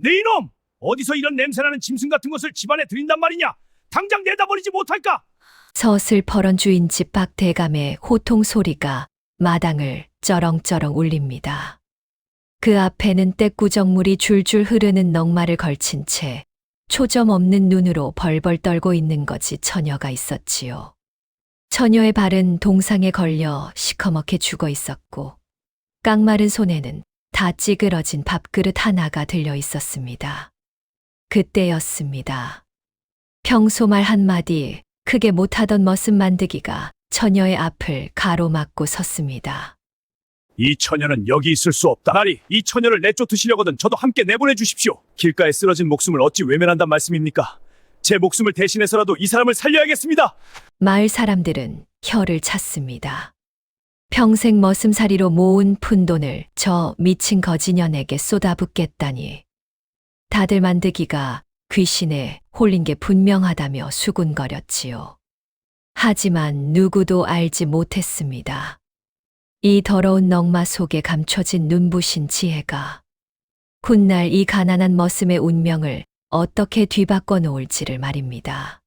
네 이놈! 어디서 이런 냄새나는 짐승 같은 것을 집안에 들인단 말이냐? 당장 내다 버리지 못할까? 서슬퍼런 주인집 박대감의 호통 소리가 마당을 쩌렁쩌렁 울립니다. 그 앞에는 떼꾸정물이 줄줄 흐르는 넝마를 걸친 채 초점 없는 눈으로 벌벌 떨고 있는 것이 처녀가 있었지요. 처녀의 발은 동상에 걸려 시커멓게 죽어 있었고 깡마른 손에는 다 찌그러진 밥그릇 하나가 들려 있었습니다. 그때였습니다. 평소 말 한마디 크게 못하던 머슴 만드기가 처녀의 앞을 가로막고 섰습니다. 이 처녀는 여기 있을 수 없다. 나리, 이 처녀를 내쫓으시려거든 저도 함께 내보내 주십시오. 길가에 쓰러진 목숨을 어찌 외면한단 말씀입니까? 제 목숨을 대신해서라도 이 사람을 살려야겠습니다. 마을 사람들은 혀를 찼습니다. 평생 머슴살이로 모은 푼돈을 저 미친 거지년에게 쏟아붓겠다니. 다들 만드기가 귀신에 홀린 게 분명하다며 수군거렸지요. 하지만 누구도 알지 못했습니다. 이 더러운 넝마 속에 감춰진 눈부신 지혜가 훗날 이 가난한 머슴의 운명을 어떻게 뒤바꿔 놓을지를 말입니다.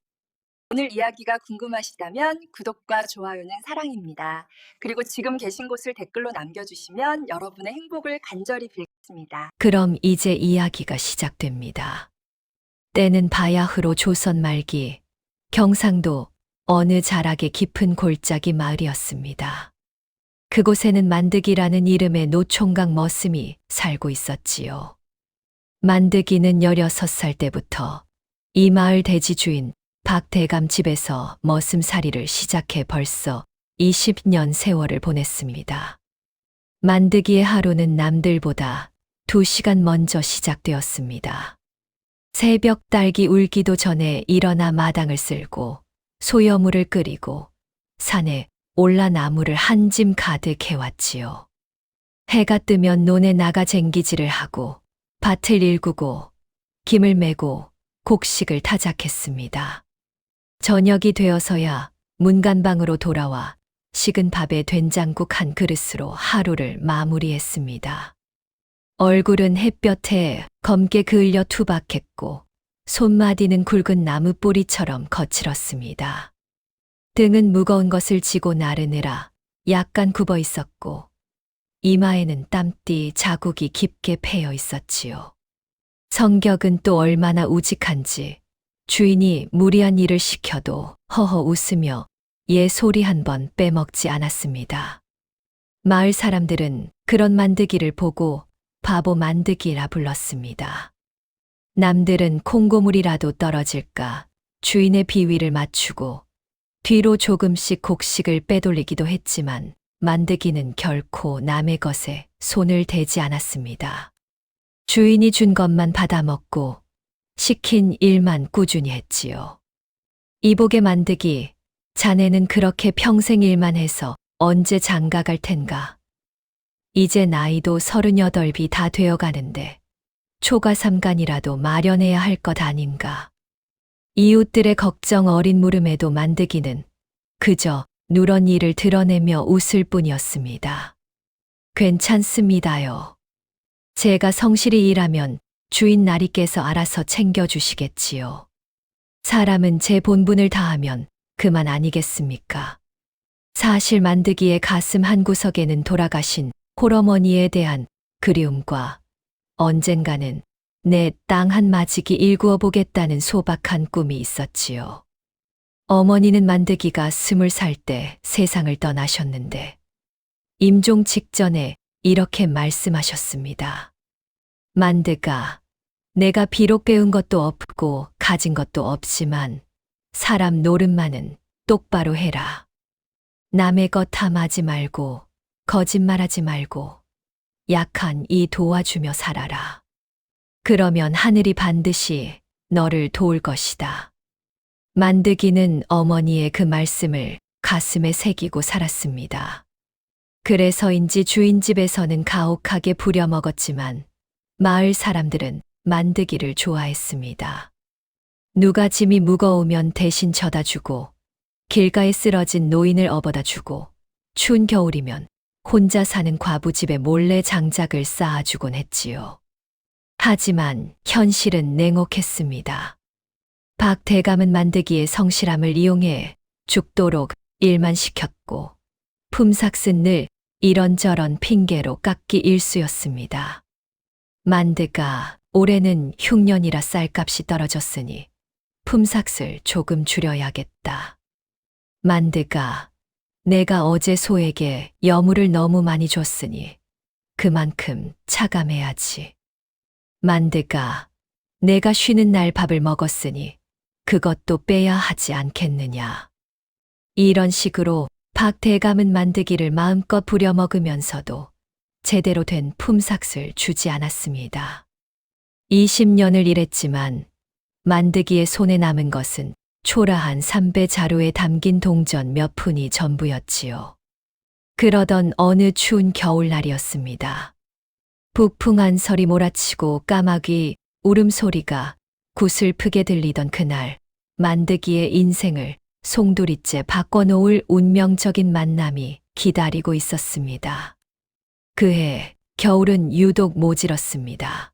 오늘 이야기가 궁금하시다면 구독과 좋아요는 사랑입니다. 그리고 지금 계신 곳을 댓글로 남겨주시면 여러분의 행복을 간절히 빌겠습니다. 그럼 이제 이야기가 시작됩니다. 때는 바야흐로 조선 말기 경상도 어느 자락의 깊은 골짜기 마을이었습니다. 그곳에는 만드기라는 이름의 노총각 머슴이 살고 있었지요. 만드기는 16살 때부터 이 마을 대지 주인 박대감 집에서 머슴살이를 시작해 벌써 20년 세월을 보냈습니다. 만드기의 하루는 남들보다 2시간 먼저 시작되었습니다. 새벽 딸기 울기도 전에 일어나 마당을 쓸고 소여물을 끓이고 산에 올라 나무를 한 짐 가득 해왔지요. 해가 뜨면 논에 나가 쟁기질을 하고 밭을 일구고 김을 메고 곡식을 타작했습니다. 저녁이 되어서야 문간방으로 돌아와 식은 밥에 된장국 한 그릇으로 하루를 마무리했습니다. 얼굴은 햇볕에 검게 그을려 투박했고 손마디는 굵은 나무 뿌리처럼 거칠었습니다. 등은 무거운 것을 지고 나르느라 약간 굽어 있었고 이마에는 땀띠 자국이 깊게 패여 있었지요. 성격은 또 얼마나 우직한지 주인이 무리한 일을 시켜도 허허 웃으며 예 소리 한 번 빼먹지 않았습니다. 마을 사람들은 그런 만드기를 보고 바보 만드기라 불렀습니다. 남들은 콩고물이라도 떨어질까 주인의 비위를 맞추고 뒤로 조금씩 곡식을 빼돌리기도 했지만 만드기는 결코 남의 것에 손을 대지 않았습니다. 주인이 준 것만 받아먹고 시킨 일만 꾸준히 했지요. 이복의 만드기, 자네는 그렇게 평생 일만 해서 언제 장가갈 텐가. 이제 나이도 38이 다 되어가는데 초가삼간이라도 마련해야 할 것 아닌가. 이웃들의 걱정 어린 물음에도 만드기는 그저 누런 이를 드러내며 웃을 뿐이었습니다. 괜찮습니다요. 제가 성실히 일하면 주인 나리께서 알아서 챙겨주시겠지요. 사람은 제 본분을 다하면 그만 아니겠습니까? 사실 만드기의 가슴 한구석에는 돌아가신 홀어머니에 대한 그리움과 언젠가는 내 땅 한 마지기 일구어 보겠다는 소박한 꿈이 있었지요. 어머니는 만드기가 20살 때 세상을 떠나셨는데 임종 직전에 이렇게 말씀하셨습니다. 만드가, 내가 비록 배운 것도 없고 가진 것도 없지만 사람 노름만은 똑바로 해라. 남의 것 탐하지 말고 거짓말하지 말고 약한 이 도와주며 살아라. 그러면 하늘이 반드시 너를 도울 것이다. 만드기는 어머니의 그 말씀을 가슴에 새기고 살았습니다. 그래서인지 주인 집에서는 가혹하게 부려먹었지만 마을 사람들은 만드기를 좋아했습니다. 누가 짐이 무거우면 대신 져다 주고 길가에 쓰러진 노인을 업어다 주고 추운 겨울이면 혼자 사는 과부 집에 몰래 장작을 쌓아주곤 했지요. 하지만 현실은 냉혹했습니다. 박 대감은 만드기의 성실함을 이용해 죽도록 일만 시켰고 품삯은 늘 이런저런 핑계로 깎기 일쑤였습니다. 만드가 올해는 흉년이라 쌀값이 떨어졌으니 품삯을 조금 줄여야겠다. 만드가 내가 어제 소에게 여물을 너무 많이 줬으니 그만큼 차감해야지. 만드가 내가 쉬는 날 밥을 먹었으니 그것도 빼야 하지 않겠느냐. 이런 식으로 박 대감은 만드기를 마음껏 부려먹으면서도 제대로 된 품삯을 주지 않았습니다. 20년을 일했지만 만드기의 손에 남은 것은 초라한 삼배 자루에 담긴 동전 몇 푼이 전부였지요. 그러던 어느 추운 겨울날이었습니다. 북풍한 설이 몰아치고 까마귀 울음소리가 구슬프게 들리던 그날, 만드기의 인생을 송두리째 바꿔놓을 운명적인 만남이 기다리고 있었습니다. 그해 겨울은 유독 모질었습니다.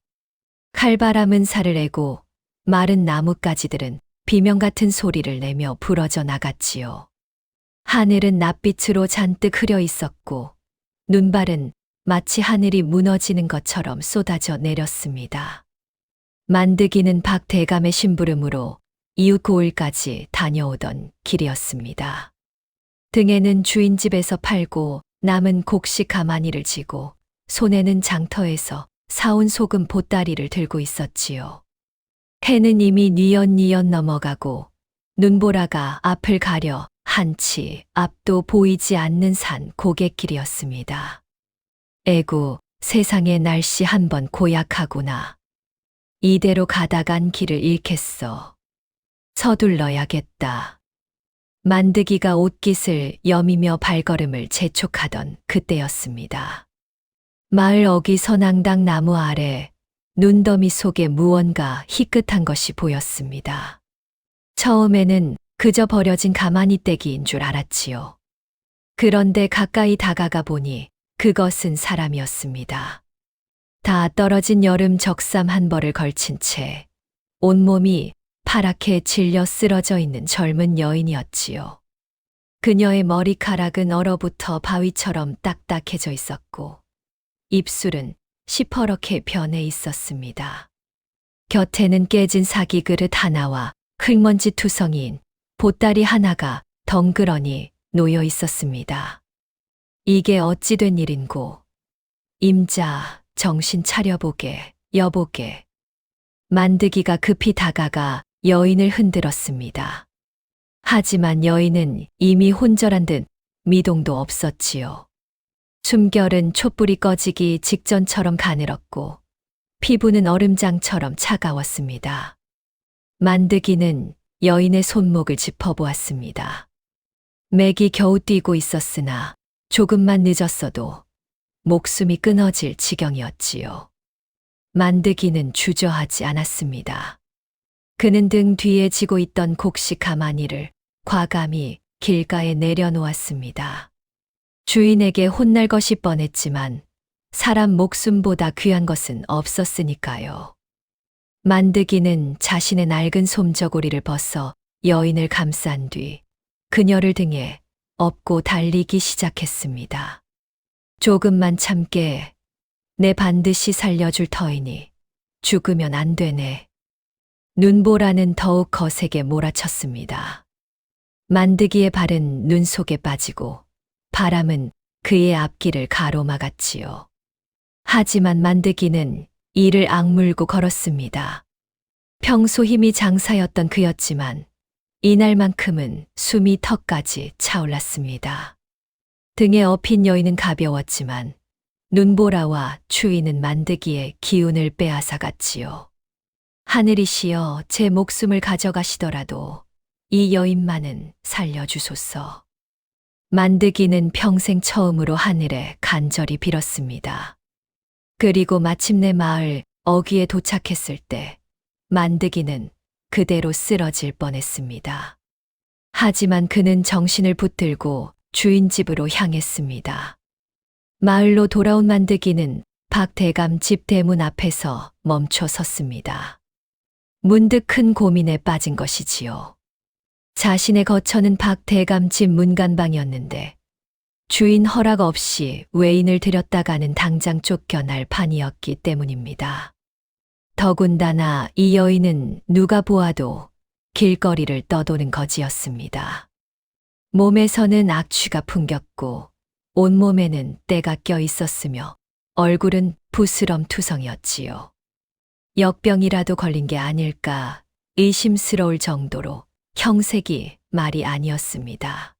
칼바람은 살을 내고 마른 나뭇가지들은 비명 같은 소리를 내며 부러져 나갔지요. 하늘은 낯빛으로 잔뜩 흐려 있었고 눈발은 마치 하늘이 무너지는 것처럼 쏟아져 내렸습니다. 만드기는 박 대감의 심부름으로 이웃 고을까지 다녀오던 길이었습니다. 등에는 주인 집에서 팔고 남은 곡식 가마니를 지고 손에는 장터에서 사온 소금 보따리를 들고 있었지요. 해는 이미 뉘엿뉘엿 넘어가고 눈보라가 앞을 가려 한치 앞도 보이지 않는 산 고갯길이었습니다. 에구, 세상의 날씨 한번 고약하구나. 이대로 가다간 길을 잃겠어. 서둘러야겠다. 만드기가 옷깃을 여미며 발걸음을 재촉하던 그때였습니다. 마을 어귀 선앙당 나무 아래 눈더미 속에 무언가 희끗한 것이 보였습니다. 처음에는 그저 버려진 가마니 떼기인 줄 알았지요. 그런데 가까이 다가가 보니 그것은 사람이었습니다. 다 떨어진 여름 적삼 한 벌을 걸친 채 온몸이 파랗게 질려 쓰러져 있는 젊은 여인이었지요. 그녀의 머리카락은 얼어붙어 바위처럼 딱딱해져 있었고 입술은 시퍼렇게 변해 있었습니다. 곁에는 깨진 사기 그릇 하나와 흙먼지 투성이인 보따리 하나가 덩그러니 놓여 있었습니다. 이게 어찌 된 일인고. 임자, 정신 차려보게, 여보게. 만드기가 급히 다가가 여인을 흔들었습니다. 하지만 여인은 이미 혼절한 듯 미동도 없었지요. 숨결은 촛불이 꺼지기 직전처럼 가늘었고 피부는 얼음장처럼 차가웠습니다. 만드기는 여인의 손목을 짚어보았습니다. 맥이 겨우 뛰고 있었으나 조금만 늦었어도 목숨이 끊어질 지경이었지요. 만드기는 주저하지 않았습니다. 그는 등 뒤에 지고 있던 곡식 가마니를 과감히 길가에 내려놓았습니다. 주인에게 혼날 것이 뻔했지만 사람 목숨보다 귀한 것은 없었으니까요. 만드기는 자신의 낡은 솜저고리를 벗어 여인을 감싼 뒤 그녀를 등에 업고 달리기 시작했습니다. 조금만 참게. 내 반드시 살려줄 터이니 죽으면 안 되네. 눈보라는 더욱 거세게 몰아쳤습니다. 만드기의 발은 눈 속에 빠지고 바람은 그의 앞길을 가로막았지요. 하지만 만드기는 이를 악물고 걸었습니다. 평소 힘이 장사였던 그였지만 이날만큼은 숨이 턱까지 차올랐습니다. 등에 업힌 여인은 가벼웠지만 눈보라와 추위는 만드기의 기운을 빼앗아갔지요. 하늘이시여 제 목숨을 가져가시더라도 이 여인만은 살려주소서. 만드기는 평생 처음으로 하늘에 간절히 빌었습니다. 그리고 마침내 마을 어귀에 도착했을 때 만드기는 그대로 쓰러질 뻔했습니다. 하지만 그는 정신을 붙들고 주인 집으로 향했습니다. 마을로 돌아온 만드기는 박 대감 집 대문 앞에서 멈춰 섰습니다. 문득 큰 고민에 빠진 것이지요. 자신의 거처는 박 대감 집 문간방이었는데 주인 허락 없이 외인을 들였다가는 당장 쫓겨날 판이었기 때문입니다. 더군다나 이 여인은 누가 보아도 길거리를 떠도는 거지였습니다. 몸에서는 악취가 풍겼고 온몸에는 때가 껴 있었으며 얼굴은 부스럼투성이었지요. 역병이라도 걸린 게 아닐까 의심스러울 정도로 형색이 말이 아니었습니다.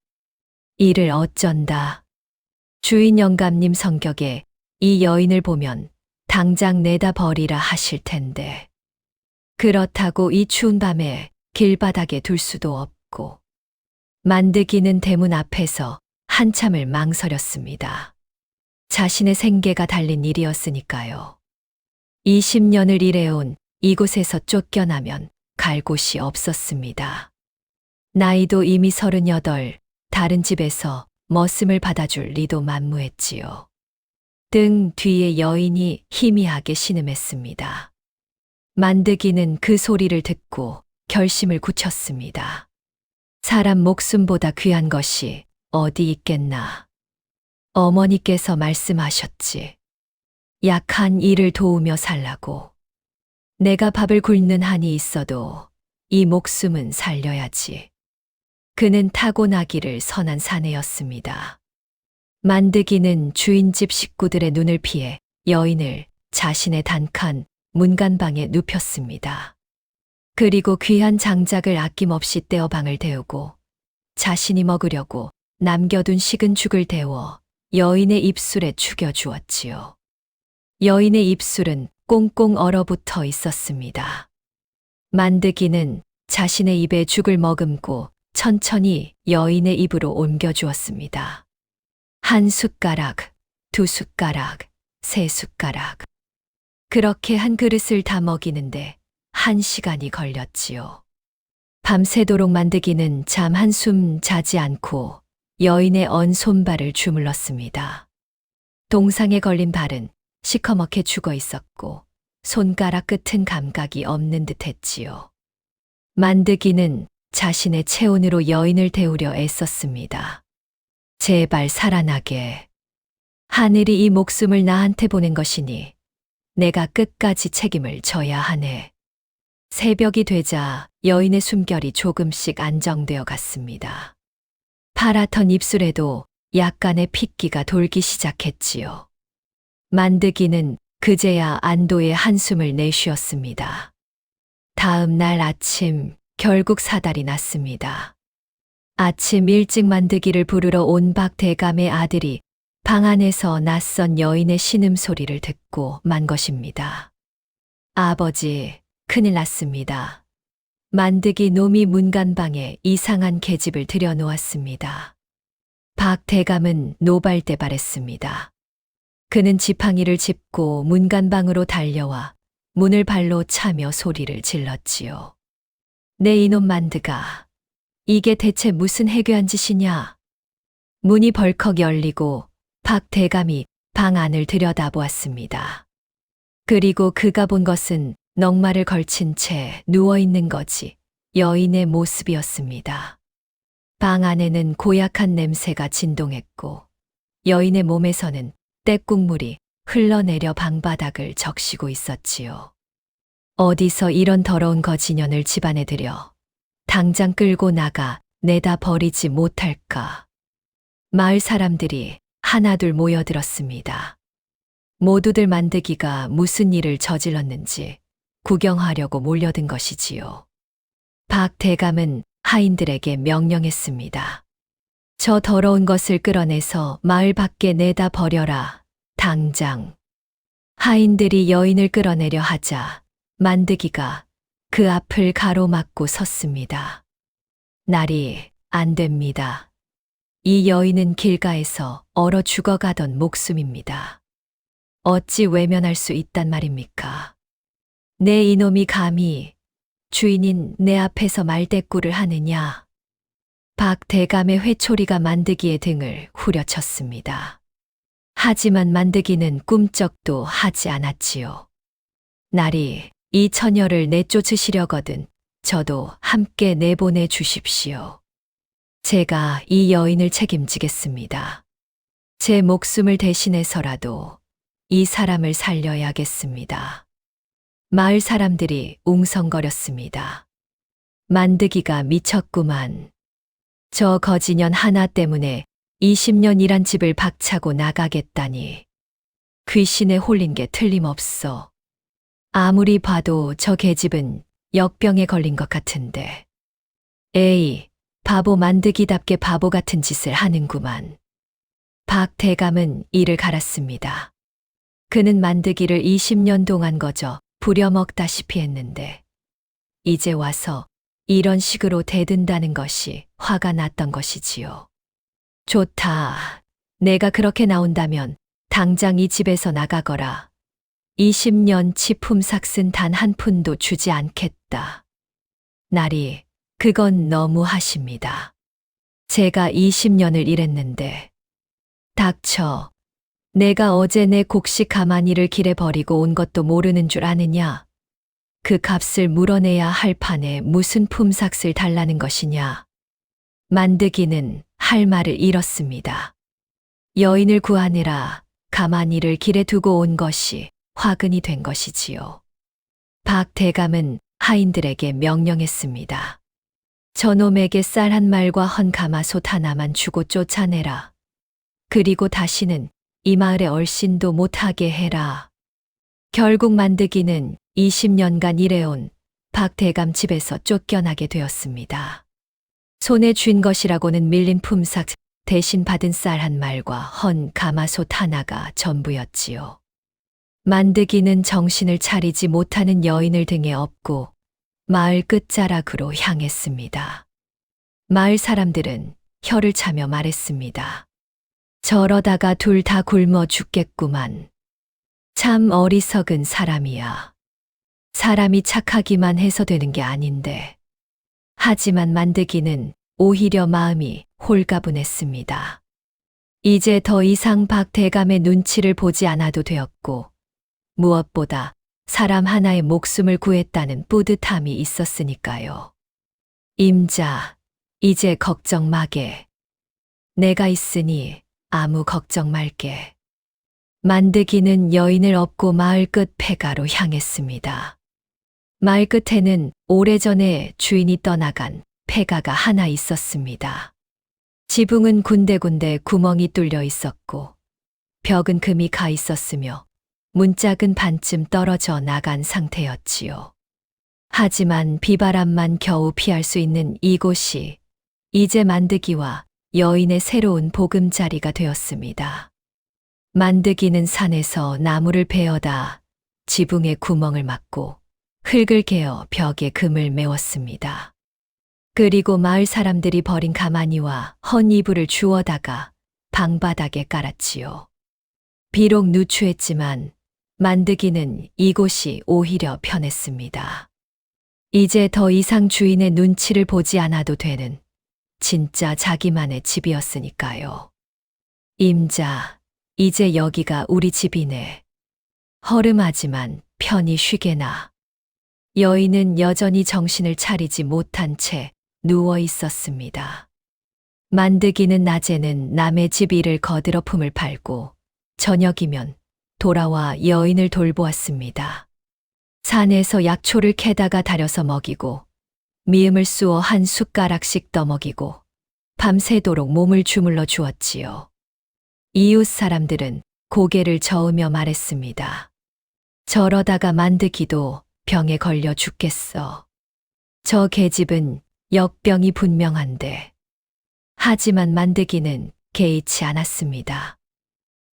이를 어쩐다. 주인 영감님 성격에 이 여인을 보면 당장 내다 버리라 하실 텐데. 그렇다고 이 추운 밤에 길바닥에 둘 수도 없고. 만드기는 대문 앞에서 한참을 망설였습니다. 자신의 생계가 달린 일이었으니까요. 20년을 일해온 이곳에서 쫓겨나면 갈 곳이 없었습니다. 나이도 이미 38, 다른 집에서 머슴을 받아줄 리도 만무했지요. 등 뒤에 여인이 희미하게 신음했습니다. 만드기는 그 소리를 듣고 결심을 굳혔습니다. 사람 목숨보다 귀한 것이 어디 있겠나. 어머니께서 말씀하셨지. 약한 이를 도우며 살라고. 내가 밥을 굶는 한이 있어도 이 목숨은 살려야지. 그는 타고나기를 선한 사내였습니다. 만드기는 주인집 식구들의 눈을 피해 여인을 자신의 단칸 문간방에 눕혔습니다. 그리고 귀한 장작을 아낌없이 떼어 방을 데우고 자신이 먹으려고 남겨둔 식은 죽을 데워 여인의 입술에 죽여주었지요. 여인의 입술은 꽁꽁 얼어붙어 있었습니다. 만드기는 자신의 입에 죽을 머금고 천천히 여인의 입으로 옮겨주었습니다. 한 숟가락, 두 숟가락, 세 숟가락. 그렇게 한 그릇을 다 먹이는데 1시간이 걸렸지요. 밤새도록 만드기는 잠 한숨 자지 않고 여인의 언 손발을 주물렀습니다. 동상에 걸린 발은 시커멓게 죽어 있었고 손가락 끝은 감각이 없는 듯 했지요. 만드기는 자신의 체온으로 여인을 데우려 애썼습니다. 제발 살아나게. 하늘이 이 목숨을 나한테 보낸 것이니 내가 끝까지 책임을 져야 하네. 새벽이 되자 여인의 숨결이 조금씩 안정되어 갔습니다. 파랗던 입술에도 약간의 핏기가 돌기 시작했지요. 만드기는 그제야 안도의 한숨을 내쉬었습니다. 다음 날 아침 결국 사달이 났습니다. 아침 일찍 만드기를 부르러 온 박 대감의 아들이 방 안에서 낯선 여인의 신음소리를 듣고 만 것입니다. 아버지, 큰일 났습니다. 만드기 놈이 문간방에 이상한 계집을 들여놓았습니다. 박 대감은 노발대발했습니다. 그는 지팡이를 짚고 문간방으로 달려와 문을 발로 차며 소리를 질렀지요. 내 이놈 만드가, 이게 대체 무슨 해괴한 짓이냐? 문이 벌컥 열리고 박 대감이 방 안을 들여다보았습니다. 그리고 그가 본 것은 넉마를 걸친 채 누워있는 거지 여인의 모습이었습니다. 방 안에는 고약한 냄새가 진동했고 여인의 몸에서는 떼국물이 흘러내려 방바닥을 적시고 있었지요. 어디서 이런 더러운 거지년을 집안에 들여 당장 끌고 나가 내다 버리지 못할까. 마을 사람들이 하나둘 모여들었습니다. 모두들 만드기가 무슨 일을 저질렀는지 구경하려고 몰려든 것이지요. 박 대감은 하인들에게 명령했습니다. 저 더러운 것을 끌어내서 마을 밖에 내다 버려라, 당장. 하인들이 여인을 끌어내려 하자 만드기가 그 앞을 가로막고 섰습니다. 날이 안 됩니다. 이 여인은 길가에서 얼어 죽어가던 목숨입니다. 어찌 외면할 수 있단 말입니까? 내 이놈이 감히 주인인 내 앞에서 말대꾸를 하느냐? 박 대감의 회초리가 만드기의 등을 후려쳤습니다. 하지만 만드기는 꿈쩍도 하지 않았지요. 날이 이 처녀를 내쫓으시려거든 저도 함께 내보내 주십시오. 제가 이 여인을 책임지겠습니다. 제 목숨을 대신해서라도 이 사람을 살려야겠습니다. 마을 사람들이 웅성거렸습니다. 만드기가 미쳤구만. 저 거지년 하나 때문에 20년 일한 집을 박차고 나가겠다니. 귀신에 홀린 게 틀림없어. 아무리 봐도 저 계집은 역병에 걸린 것 같은데. 에이, 바보 만드기답게 바보 같은 짓을 하는구만. 박 대감은 이를 갈았습니다. 그는 만드기를 20년 동안 거저 부려먹다시피 했는데 이제 와서 이런 식으로 대든다는 것이 화가 났던 것이지요. 좋다. 내가 그렇게 나온다면 당장 이 집에서 나가거라. 20년치 품삯은 단 한 푼도 주지 않겠다. 나리, 그건 너무하십니다. 제가 20년을 일했는데. 닥쳐. 내가 어제 내 곡식 가마니를 길에 버리고 온 것도 모르는 줄 아느냐? 그 값을 물어내야 할 판에 무슨 품삯을 달라는 것이냐? 만드기는 할 말을 잃었습니다. 여인을 구하느라 가마니를 길에 두고 온 것이 화근이 된 것이지요. 박 대감은 하인들에게 명령했습니다. 저놈에게 쌀 한 말과 헌 가마솥 하나만 주고 쫓아내라. 그리고 다시는 이 마을에 얼씬도 못하게 해라. 결국 만드기는 20년간 일해온 박 대감 집에서 쫓겨나게 되었습니다. 손에 쥔 것이라고는 밀린 품삯 대신 받은 쌀 한 말과 헌 가마솥 하나가 전부였지요. 만드기는 정신을 차리지 못하는 여인을 등에 업고 마을 끝자락으로 향했습니다. 마을 사람들은 혀를 차며 말했습니다. 저러다가 둘 다 굶어 죽겠구만. 참 어리석은 사람이야. 사람이 착하기만 해서 되는 게 아닌데. 하지만 만드기는 오히려 마음이 홀가분했습니다. 이제 더 이상 박 대감의 눈치를 보지 않아도 되었고, 무엇보다 사람 하나의 목숨을 구했다는 뿌듯함이 있었으니까요. 임자, 이제 걱정 마게. 내가 있으니 아무 걱정 말게. 만드기는 여인을 업고 마을 끝 폐가로 향했습니다. 마을 끝에는 오래전에 주인이 떠나간 폐가가 하나 있었습니다. 지붕은 군데군데 구멍이 뚫려 있었고 벽은 금이 가 있었으며 문짝은 반쯤 떨어져 나간 상태였지요. 하지만 비바람만 겨우 피할 수 있는 이곳이 이제 만드기와 여인의 새로운 보금자리가 되었습니다. 만드기는 산에서 나무를 베어다 지붕에 구멍을 막고 흙을 개어 벽에 금을 메웠습니다. 그리고 마을 사람들이 버린 가마니와 헌 이불을 주워다가 방바닥에 깔았지요. 비록 누추했지만 만드기는 이곳이 오히려 편했습니다. 이제 더 이상 주인의 눈치를 보지 않아도 되는 진짜 자기만의 집이었으니까요. 임자, 이제 여기가 우리 집이네. 허름하지만 편히 쉬게나. 여인은 여전히 정신을 차리지 못한 채 누워 있었습니다. 만드기는 낮에는 남의 집 일을 거들어 품을 팔고 저녁이면 돌아와 여인을 돌보았습니다. 산에서 약초를 캐다가 다려서 먹이고 미음을 쑤어 한 숟가락씩 떠먹이고 밤새도록 몸을 주물러 주었지요. 이웃 사람들은 고개를 저으며 말했습니다. 저러다가 만드기도 병에 걸려 죽겠어. 저 계집은 역병이 분명한데. 하지만 만드기는 개의치 않았습니다.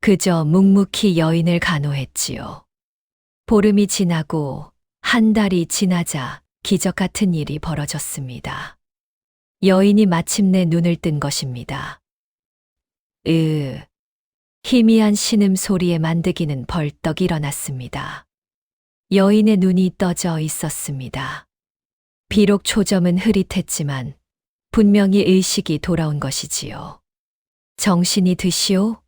그저 묵묵히 여인을 간호했지요. 보름이 지나고 한 달이 지나자 기적 같은 일이 벌어졌습니다. 여인이 마침내 눈을 뜬 것입니다. 희미한 신음소리에 만드기는 벌떡 일어났습니다. 여인의 눈이 떠져 있었습니다. 비록 초점은 흐릿했지만 분명히 의식이 돌아온 것이지요. 정신이 드시오?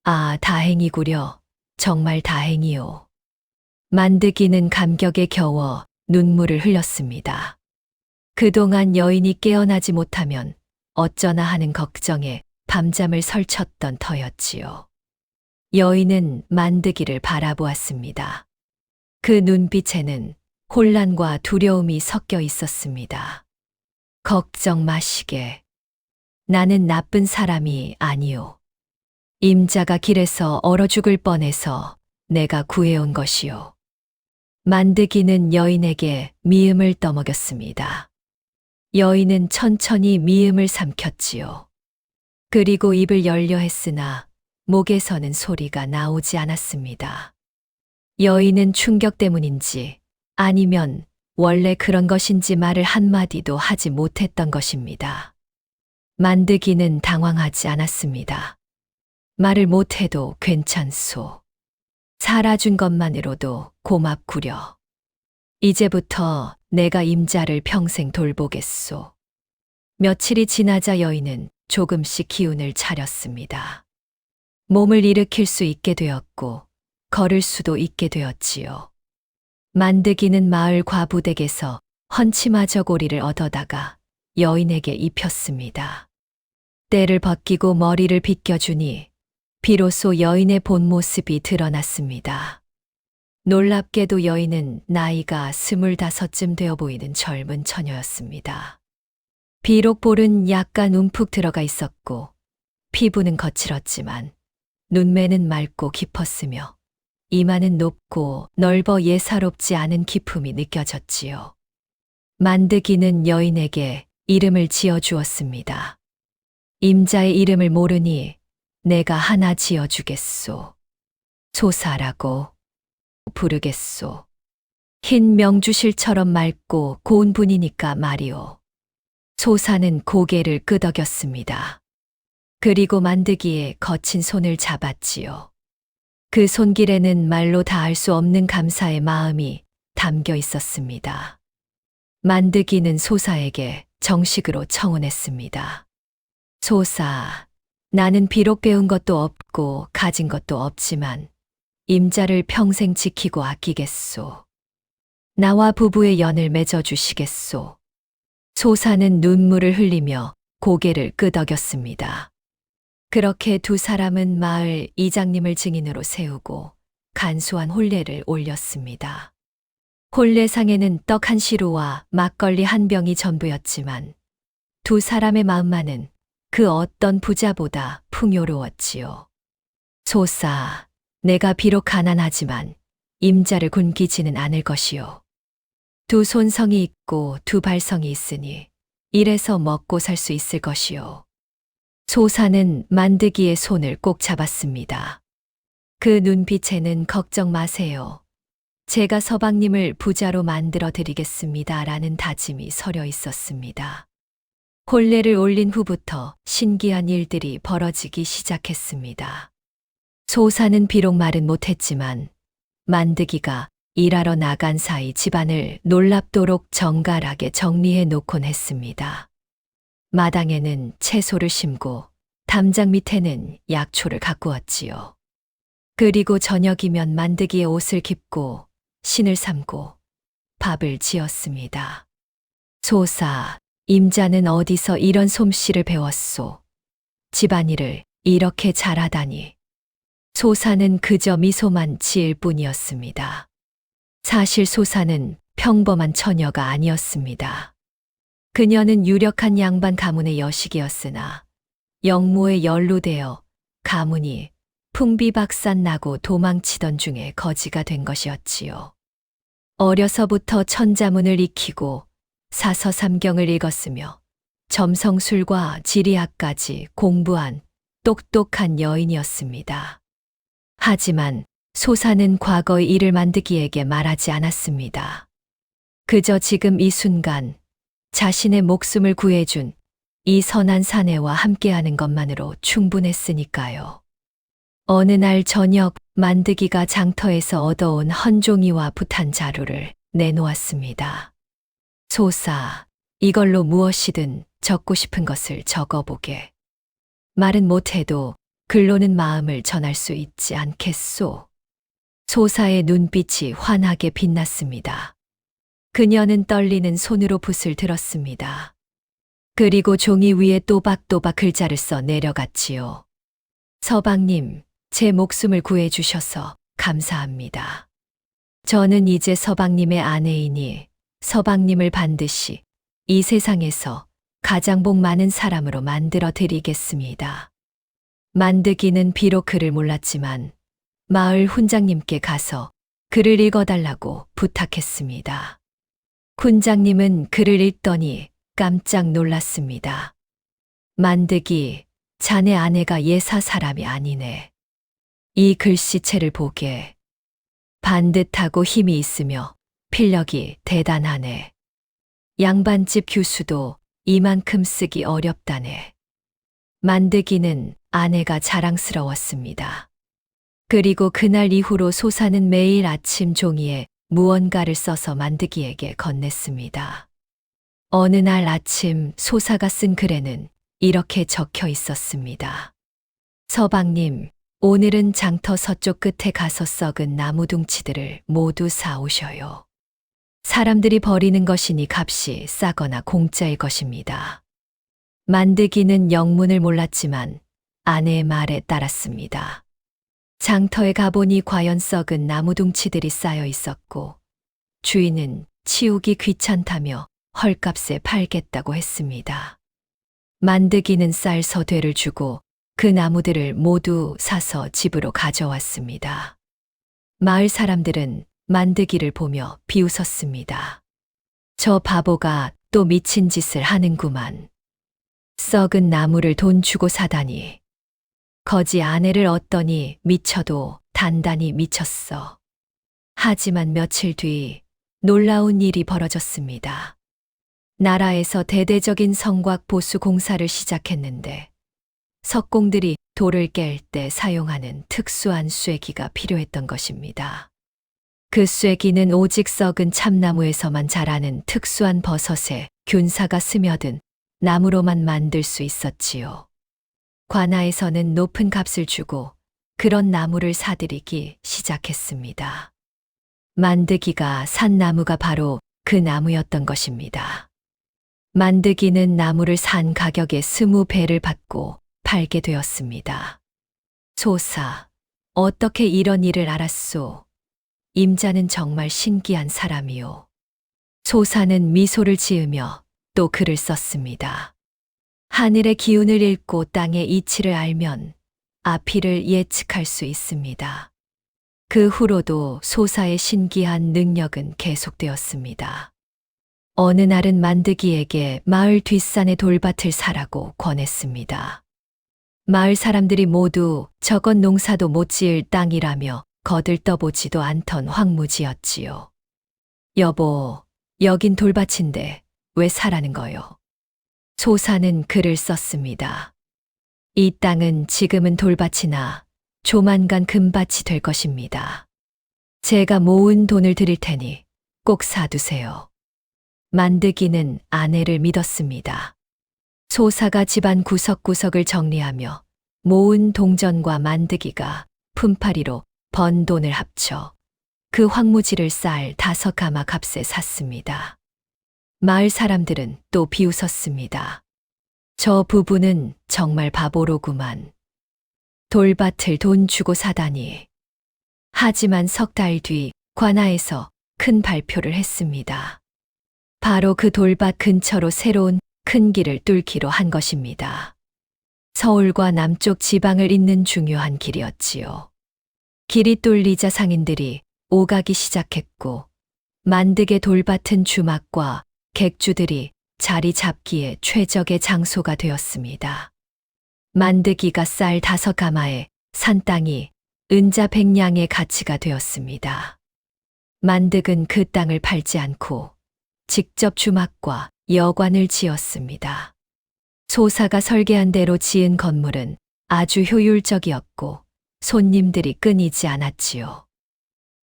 아, 다행이구려. 정말 다행이요. 만드기는 감격에 겨워 눈물을 흘렸습니다. 그동안 여인이 깨어나지 못하면 어쩌나 하는 걱정에 밤잠을 설쳤던 터였지요. 여인은 만드기를 바라보았습니다. 그 눈빛에는 혼란과 두려움이 섞여 있었습니다. 걱정 마시게. 나는 나쁜 사람이 아니오. 임자가 길에서 얼어 죽을 뻔해서 내가 구해온 것이오. 만드기는 여인에게 미음을 떠먹였습니다. 여인은 천천히 미음을 삼켰지요. 그리고 입을 열려 했으나 목에서는 소리가 나오지 않았습니다. 여인은 충격 때문인지 아니면 원래 그런 것인지 말을 한마디도 하지 못했던 것입니다. 만드기는 당황하지 않았습니다. 말을 못해도 괜찮소. 살아준 것만으로도 고맙구려. 이제부터 내가 임자를 평생 돌보겠소. 며칠이 지나자 여인은 조금씩 기운을 차렸습니다. 몸을 일으킬 수 있게 되었고 걸을 수도 있게 되었지요. 만드기는 마을 과부댁에서 헌치마 저고리를 얻어다가 여인에게 입혔습니다. 때를 벗기고 머리를 빗겨주니 비로소 여인의 본 모습이 드러났습니다. 놀랍게도 여인은 나이가 25쯤 되어 보이는 젊은 처녀였습니다. 비록 볼은 약간 움푹 들어가 있었고 피부는 거칠었지만 눈매는 맑고 깊었으며 이마는 높고 넓어 예사롭지 않은 기품이 느껴졌지요. 만드기는 여인에게 이름을 지어주었습니다. 임자의 이름을 모르니 내가 하나 지어주겠소. 소사라고 부르겠소. 흰 명주실처럼 맑고 고운 분이니까 말이오. 소사는 고개를 끄덕였습니다. 그리고 만드기에 거친 손을 잡았지요. 그 손길에는 말로 다할 수 없는 감사의 마음이 담겨 있었습니다. 만드기는 소사에게 정식으로 청혼했습니다. 소사, 나는 비록 배운 것도 없고 가진 것도 없지만 임자를 평생 지키고 아끼겠소. 나와 부부의 연을 맺어주시겠소. 소사는 눈물을 흘리며 고개를 끄덕였습니다. 그렇게 두 사람은 마을 이장님을 증인으로 세우고 간소한 혼례를 올렸습니다. 혼례상에는 떡 한 시루와 막걸리 한 병이 전부였지만 두 사람의 마음만은 그 어떤 부자보다 풍요로웠지요. 소사, 내가 비록 가난하지만 임자를 굶기지는 않을 것이요. 두 손성이 있고 두 발성이 있으니 이래서 먹고 살 수 있을 것이요. 소사는 만드기의 손을 꼭 잡았습니다. 그 눈빛에는 걱정 마세요. 제가 서방님을 부자로 만들어 드리겠습니다. 라는 다짐이 서려 있었습니다. 혼례를 올린 후부터 신기한 일들이 벌어지기 시작했습니다. 소사는 비록 말은 못했지만 만드기가 일하러 나간 사이 집안을 놀랍도록 정갈하게 정리해 놓곤 했습니다. 마당에는 채소를 심고 담장 밑에는 약초를 가꾸었지요. 그리고 저녁이면 만드기의 옷을 깁고 신을 삼고 밥을 지었습니다. 소사, 임자는 어디서 이런 솜씨를 배웠소? 집안일을 이렇게 잘하다니. 소사는 그저 미소만 지을 뿐이었습니다. 사실 소사는 평범한 처녀가 아니었습니다. 그녀는 유력한 양반 가문의 여식이었으나 영모에 연루되어 가문이 풍비박산 나고 도망치던 중에 거지가 된 것이었지요. 어려서부터 천자문을 익히고 사서삼경을 읽었으며 점성술과 지리학까지 공부한 똑똑한 여인이었습니다. 하지만 소사는 과거의 일을 만드기에게 말하지 않았습니다. 그저 지금 이 순간 자신의 목숨을 구해준 이 선한 사내와 함께하는 것만으로 충분했으니까요. 어느 날 저녁 만드기가 장터에서 얻어온 헌종이와 붓한 자루를 내놓았습니다. 소사, 이걸로 무엇이든 적고 싶은 것을 적어보게. 말은 못해도 글로는 마음을 전할 수 있지 않겠소. 소사의 눈빛이 환하게 빛났습니다. 그녀는 떨리는 손으로 붓을 들었습니다. 그리고 종이 위에 또박또박 글자를 써 내려갔지요. 서방님, 제 목숨을 구해주셔서 감사합니다. 저는 이제 서방님의 아내이니 서방님을 반드시 이 세상에서 가장 복 많은 사람으로 만들어 드리겠습니다. 만드기는 비록 글을 몰랐지만 마을 훈장님께 가서 글을 읽어달라고 부탁했습니다. 훈장님은 글을 읽더니 깜짝 놀랐습니다. 만드기, 자네 아내가 예사 사람이 아니네. 이 글씨체를 보게. 반듯하고 힘이 있으며 필력이 대단하네. 양반집 규수도 이만큼 쓰기 어렵다네. 만드기는 아내가 자랑스러웠습니다. 그리고 그날 이후로 소사는 매일 아침 종이에 무언가를 써서 만드기에게 건넸습니다. 어느 날 아침 소사가 쓴 글에는 이렇게 적혀 있었습니다. 서방님, 오늘은 장터 서쪽 끝에 가서 썩은 나무 둥치들을 모두 사오셔요. 사람들이 버리는 것이니 값이 싸거나 공짜일 것입니다. 만드기는 영문을 몰랐지만 아내의 말에 따랐습니다. 장터에 가보니 과연 썩은 나무 둥치들이 쌓여 있었고 주인은 치우기 귀찮다며 헐값에 팔겠다고 했습니다. 만드기는 쌀 서되를 주고 그 나무들을 모두 사서 집으로 가져왔습니다. 마을 사람들은 만드기를 보며 비웃었습니다. 저 바보가 또 미친 짓을 하는구만. 썩은 나무를 돈 주고 사다니. 거지 아내를 얻더니 미쳐도 단단히 미쳤어. 하지만 며칠 뒤 놀라운 일이 벌어졌습니다. 나라에서 대대적인 성곽 보수 공사를 시작했는데 석공들이 돌을 깰 때 사용하는 특수한 쇠기가 필요했던 것입니다. 그 쇠기는 오직 썩은 참나무에서만 자라는 특수한 버섯에 균사가 스며든 나무로만 만들 수 있었지요. 관아에서는 높은 값을 주고 그런 나무를 사들이기 시작했습니다. 만드기가 산 나무가 바로 그 나무였던 것입니다. 만드기는 나무를 산 가격의 20배를 받고 팔게 되었습니다. 소사, 어떻게 이런 일을 알았소? 임자는 정말 신기한 사람이요. 소사는 미소를 지으며 또 글을 썼습니다. 하늘의 기운을 읽고 땅의 이치를 알면 앞일을 예측할 수 있습니다. 그 후로도 소사의 신기한 능력은 계속되었습니다. 어느 날은 만드기에게 마을 뒷산의 돌밭을 사라고 권했습니다. 마을 사람들이 모두 저건 농사도 못 지을 땅이라며 거들떠보지도 않던 황무지였지요. 여보, 여긴 돌밭인데 왜 사라는 거요? 소사는 글을 썼습니다. 이 땅은 지금은 돌밭이나 조만간 금밭이 될 것입니다. 제가 모은 돈을 드릴 테니 꼭 사두세요. 만드기는 아내를 믿었습니다. 소사가 집안 구석구석을 정리하며 모은 동전과 만드기가 품팔이로 번 돈을 합쳐 그 황무지를 쌀 5가마 값에 샀습니다. 마을 사람들은 또 비웃었습니다. 저 부부는 정말 바보로구만. 돌밭을 돈 주고 사다니. 하지만 석 달 뒤 관아에서 큰 발표를 했습니다. 바로 그 돌밭 근처로 새로운 큰 길을 뚫기로 한 것입니다. 서울과 남쪽 지방을 잇는 중요한 길이었지요. 길이 뚫리자 상인들이 오가기 시작했고 만드게 돌밭은 주막과 객주들이 자리 잡기에 최적의 장소가 되었습니다. 만드기가 쌀 5가마에 산 땅이 은자 100냥의 가치가 되었습니다. 만득은 그 땅을 팔지 않고 직접 주막과 여관을 지었습니다. 소사가 설계한 대로 지은 건물은 아주 효율적이었고 손님들이 끊이지 않았지요.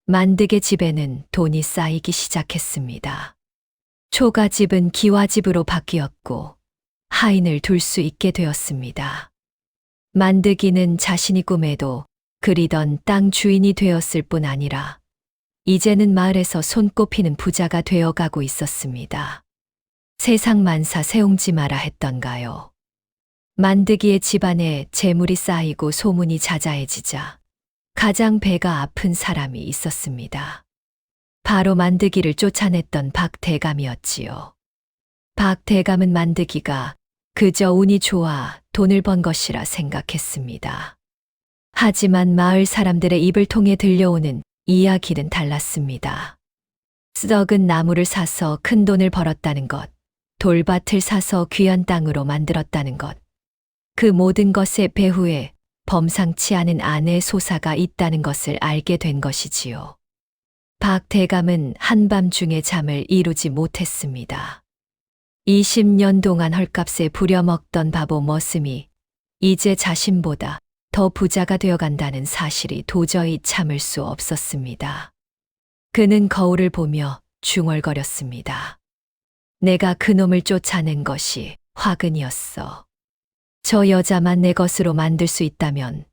만득의 집에는 돈이 쌓이기 시작했습니다. 초가집은 기와집으로 바뀌었고 하인을 둘 수 있게 되었습니다. 만드기는 자신이 꿈에도 그리던 땅 주인이 되었을 뿐 아니라 이제는 마을에서 손꼽히는 부자가 되어가고 있었습니다. 세상 만사 세웅지 마라 했던가요. 만드기의 집안에 재물이 쌓이고 소문이 자자해지자 가장 배가 아픈 사람이 있었습니다. 바로 만드기를 쫓아냈던 박대감이었지요. 박대감은 만드기가 그저 운이 좋아 돈을 번 것이라 생각했습니다. 하지만 마을 사람들의 입을 통해 들려오는 이야기는 달랐습니다. 썩은 나무를 사서 큰 돈을 벌었다는 것, 돌밭을 사서 귀한 땅으로 만들었다는 것, 그 모든 것의 배후에 범상치 않은 아내의 소사가 있다는 것을 알게 된 것이지요. 박대감은 한밤중에 잠을 이루지 못했습니다. 20년 동안 헐값에 부려먹던 바보 머슴이 이제 자신보다 더 부자가 되어간다는 사실이 도저히 참을 수 없었습니다. 그는 거울을 보며 중얼거렸습니다. 내가 그놈을 쫓아낸 것이 화근이었어. 저 여자만 내 것으로 만들 수 있다면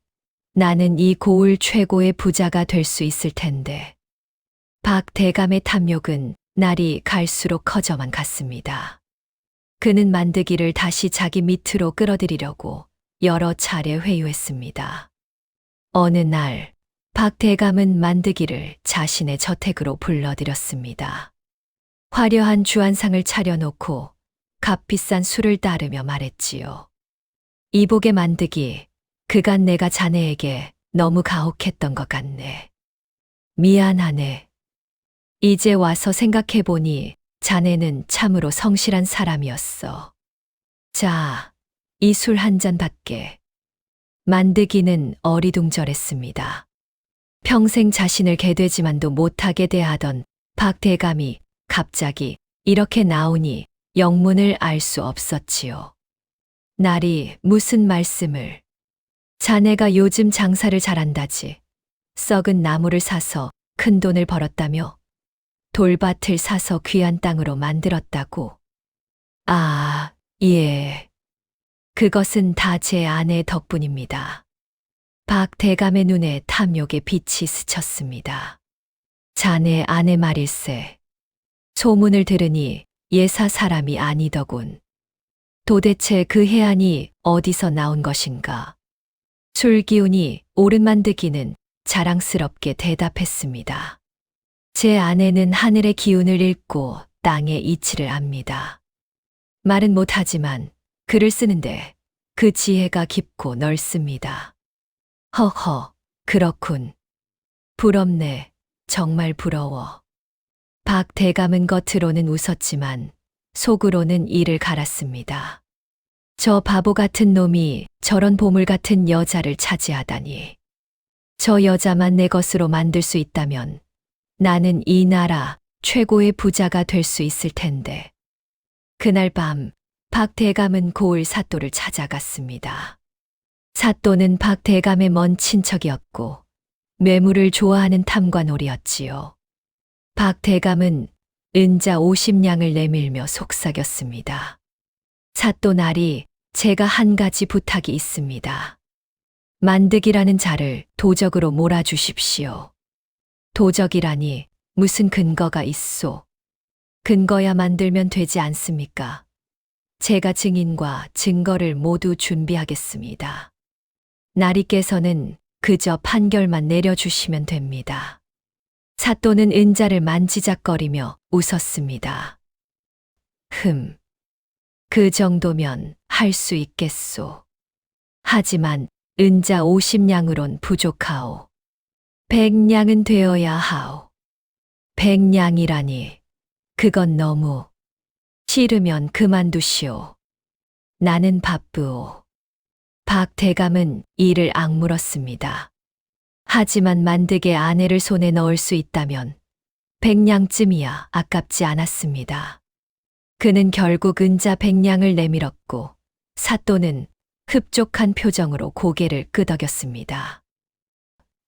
나는 이 고을 최고의 부자가 될 수 있을 텐데. 박대감의 탐욕은 날이 갈수록 커져만 갔습니다. 그는 만드기를 다시 자기 밑으로 끌어들이려고 여러 차례 회유했습니다. 어느 날 박대감은 만드기를 자신의 저택으로 불러들였습니다. 화려한 주안상을 차려놓고 값비싼 술을 따르며 말했지요. 이복의 만드기, 그간 내가 자네에게 너무 가혹했던 것 같네. 미안하네. 이제 와서 생각해보니 자네는 참으로 성실한 사람이었어. 자, 이 술 한 잔 받게. 만드기는 어리둥절했습니다. 평생 자신을 개되지만도 못하게 대하던 박대감이 갑자기 이렇게 나오니 영문을 알 수 없었지요. 날이 무슨 말씀을. 자네가 요즘 장사를 잘한다지. 썩은 나무를 사서 큰 돈을 벌었다며? 돌밭을 사서 귀한 땅으로 만들었다고? 아, 예. 그것은 다 제 아내 덕분입니다. 박대감의 눈에 탐욕의 빛이 스쳤습니다. 자네 아내 말일세. 소문을 들으니 예사 사람이 아니더군. 도대체 그 해안이 어디서 나온 것인가? 술 기운이 오른 만드기는 자랑스럽게 대답했습니다. 제 아내는 하늘의 기운을 읽고 땅의 이치를 압니다. 말은 못하지만 글을 쓰는데 그 지혜가 깊고 넓습니다. 허허, 그렇군. 부럽네. 정말 부러워. 박대감은 겉으로는 웃었지만 속으로는 이를 갈았습니다. 저 바보 같은 놈이 저런 보물 같은 여자를 차지하다니. 저 여자만 내 것으로 만들 수 있다면 나는 이 나라 최고의 부자가 될 수 있을 텐데. 그날 밤 박대감은 고을 사또를 찾아갔습니다. 사또는 박대감의 먼 친척이었고 뇌물을 좋아하는 탐관오리였지요. 박대감은 은자 50냥을 내밀며 속삭였습니다. 사또 나리, 제가 한 가지 부탁이 있습니다. 만드기라는 자를 도적으로 몰아주십시오. 도적이라니 무슨 근거가 있소? 근거야 만들면 되지 않습니까? 제가 증인과 증거를 모두 준비하겠습니다. 나리께서는 그저 판결만 내려주시면 됩니다. 사또는 은자를 만지작거리며 웃었습니다. 그 정도면 할 수 있겠소. 하지만 은자 50냥으론 부족하오. 100냥은 되어야 하오. 100냥이라니, 그건 너무. 싫으면 그만두시오. 나는 바쁘오. 박대감은 이를 악물었습니다. 하지만 만드게 아내를 손에 넣을 수 있다면 100냥쯤이야 아깝지 않았습니다. 그는 결국 은자 100냥을 내밀었고 사또는 흡족한 표정으로 고개를 끄덕였습니다.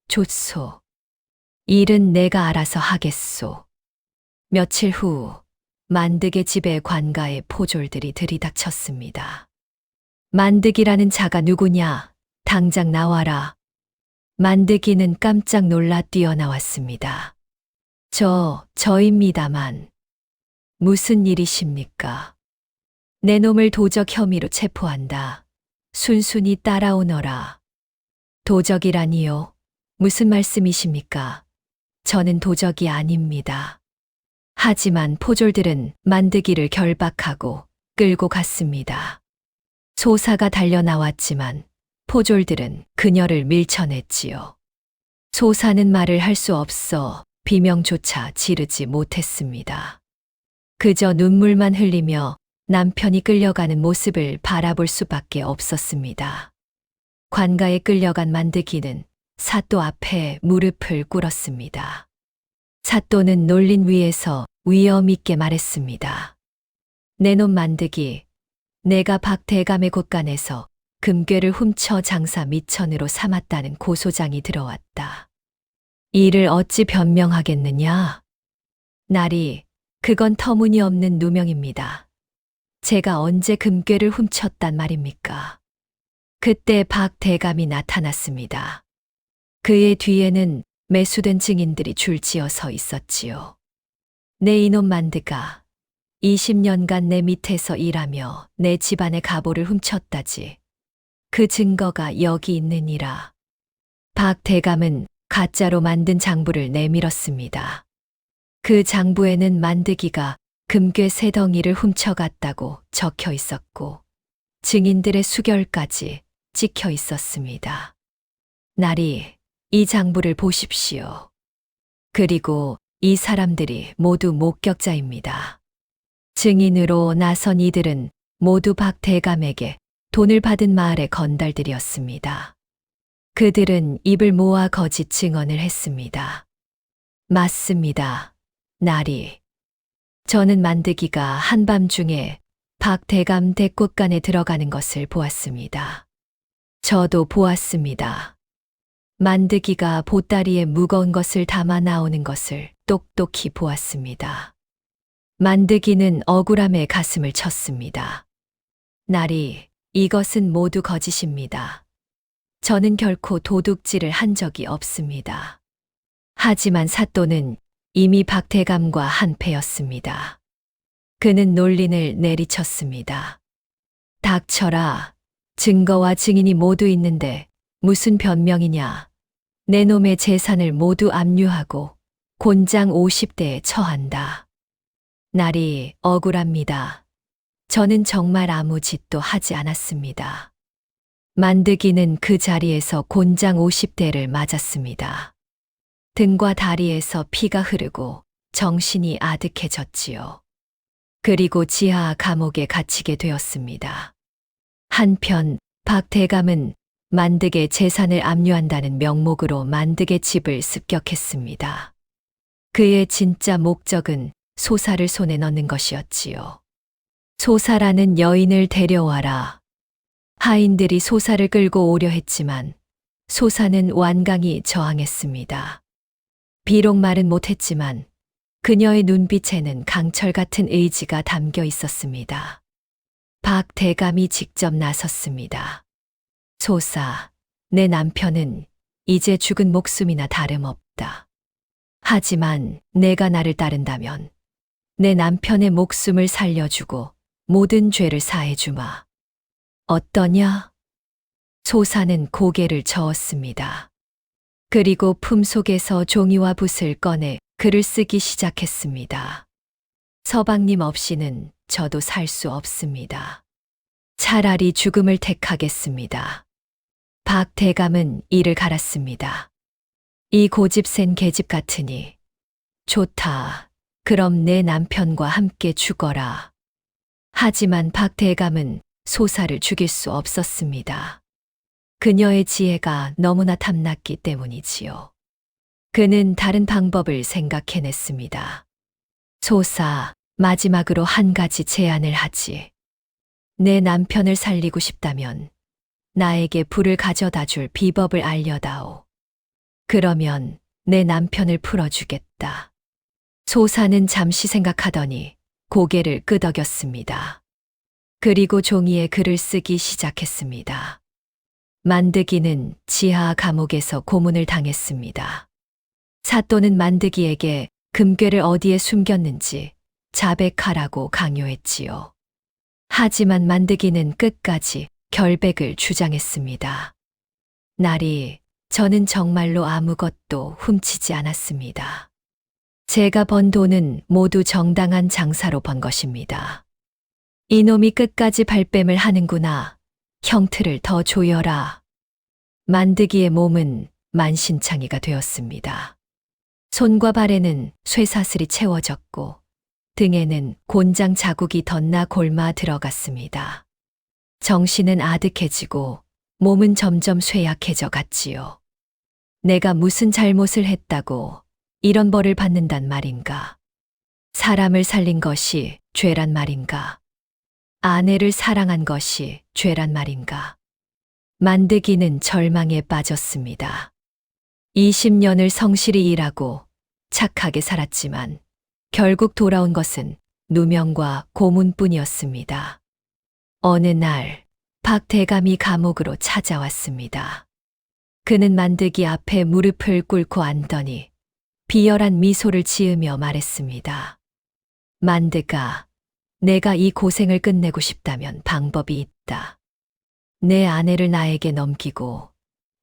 좋소. 일은 내가 알아서 하겠소. 며칠 후 만득의 집에 관가의 포졸들이 들이닥쳤습니다. 만득이라는 자가 누구냐? 당장 나와라. 만드기는 깜짝 놀라 뛰어나왔습니다. 저입니다만. 무슨 일이십니까? 내 놈을 도적 혐의로 체포한다. 순순히 따라오너라. 도적이라니요? 무슨 말씀이십니까? 저는 도적이 아닙니다. 하지만 포졸들은 만드기를 결박하고 끌고 갔습니다. 소사가 달려 나왔지만 포졸들은 그녀를 밀쳐냈지요. 소사는 말을 할 수 없어 비명조차 지르지 못했습니다. 그저 눈물만 흘리며 남편이 끌려가는 모습을 바라볼 수밖에 없었습니다. 관가에 끌려간 만드기는 사또 앞에 무릎을 꿇었습니다. 사또는 놀린 위에서 위엄 있게 말했습니다. 내 놈 만드기, 내가 박대감의 곳간에서 금괴를 훔쳐 장사 미천으로 삼았다는 고소장이 들어왔다. 이를 어찌 변명하겠느냐? 나리, 그건 터무니없는 누명입니다. 제가 언제 금괴를 훔쳤단 말입니까? 그때 박대감이 나타났습니다. 그의 뒤에는 매수된 증인들이 줄지어 서 있었지요. 내 이놈 만드가 20년간 내 밑에서 일하며 내 집안의 갑오를 훔쳤다지. 그 증거가 여기 있느니라. 박대감은 가짜로 만든 장부를 내밀었습니다. 그 장부에는 만드기가 금괴 3덩이를 훔쳐갔다고 적혀 있었고 증인들의 수결까지 찍혀 있었습니다. 나리, 이 장부를 보십시오. 그리고 이 사람들이 모두 목격자입니다. 증인으로 나선 이들은 모두 박대감에게 돈을 받은 마을의 건달들이었습니다. 그들은 입을 모아 거짓 증언을 했습니다. 맞습니다. 나리. 저는 만드기가 한밤중에 박대감 대꽃간에 들어가는 것을 보았습니다. 저도 보았습니다. 만드기가 보따리에 무거운 것을 담아 나오는 것을 똑똑히 보았습니다. 만드기는 억울함에 가슴을 쳤습니다. 나리, 이것은 모두 거짓입니다. 저는 결코 도둑질을 한 적이 없습니다. 하지만 사또는 이미 박대감과 한패였습니다. 그는 놀린을 내리쳤습니다. 닥쳐라. 증거와 증인이 모두 있는데 무슨 변명이냐. 내 놈의 재산을 모두 압류하고 곤장 50대에 처한다. 나리, 억울합니다. 저는 정말 아무 짓도 하지 않았습니다. 만드기는 그 자리에서 곤장 50대를 맞았습니다. 등과 다리에서 피가 흐르고 정신이 아득해졌지요. 그리고 지하 감옥에 갇히게 되었습니다. 한편 박대감은 만득의 재산을 압류한다는 명목으로 만득의 집을 습격했습니다. 그의 진짜 목적은 소사를 손에 넣는 것이었지요. 소사라는 여인을 데려와라. 하인들이 소사를 끌고 오려 했지만 소사는 완강히 저항했습니다. 비록 말은 못했지만 그녀의 눈빛에는 강철 같은 의지가 담겨 있었습니다. 박대감이 직접 나섰습니다. 소사, 내 남편은 이제 죽은 목숨이나 다름없다. 하지만 내가 나를 따른다면 내 남편의 목숨을 살려주고 모든 죄를 사해주마. 어떠냐? 소사는 고개를 저었습니다. 그리고 품속에서 종이와 붓을 꺼내 글을 쓰기 시작했습니다. 서방님 없이는 저도 살 수 없습니다. 차라리 죽음을 택하겠습니다. 박대감은 이를 갈았습니다. 이 고집센 계집 같으니. 좋다. 그럼 내 남편과 함께 죽어라. 하지만 박대감은 소사를 죽일 수 없었습니다. 그녀의 지혜가 너무나 탐났기 때문이지요. 그는 다른 방법을 생각해냈습니다. 소사, 마지막으로 한 가지 제안을 하지. 내 남편을 살리고 싶다면 나에게 불을 가져다 줄 비법을 알려다오. 그러면 내 남편을 풀어주겠다. 소사는 잠시 생각하더니 고개를 끄덕였습니다. 그리고 종이에 글을 쓰기 시작했습니다. 만드기는 지하 감옥에서 고문을 당했습니다. 사또는 만드기에게 금괴를 어디에 숨겼는지 자백하라고 강요했지요. 하지만 만드기는 끝까지 결백을 주장했습니다. 나리, 저는 정말로 아무것도 훔치지 않았습니다. 제가 번 돈은 모두 정당한 장사로 번 것입니다. 이놈이 끝까지 발뺌을 하는구나. 형틀을 더 조여라. 만드기의 몸은 만신창이가 되었습니다. 손과 발에는 쇠사슬이 채워졌고 등에는 곤장 자국이 덧나 골마 들어갔습니다. 정신은 아득해지고 몸은 점점 쇠약해져 갔지요. 내가 무슨 잘못을 했다고 이런 벌을 받는단 말인가? 사람을 살린 것이 죄란 말인가? 아내를 사랑한 것이 죄란 말인가? 만드기는 절망에 빠졌습니다. 20년을 성실히 일하고 착하게 살았지만 결국 돌아온 것은 누명과 고문뿐이었습니다. 어느 날 박 대감이 감옥으로 찾아왔습니다. 그는 만드기 앞에 무릎을 꿇고 앉더니 비열한 미소를 지으며 말했습니다. 만드가, 내가 이 고생을 끝내고 싶다면 방법이 있다. 내 아내를 나에게 넘기고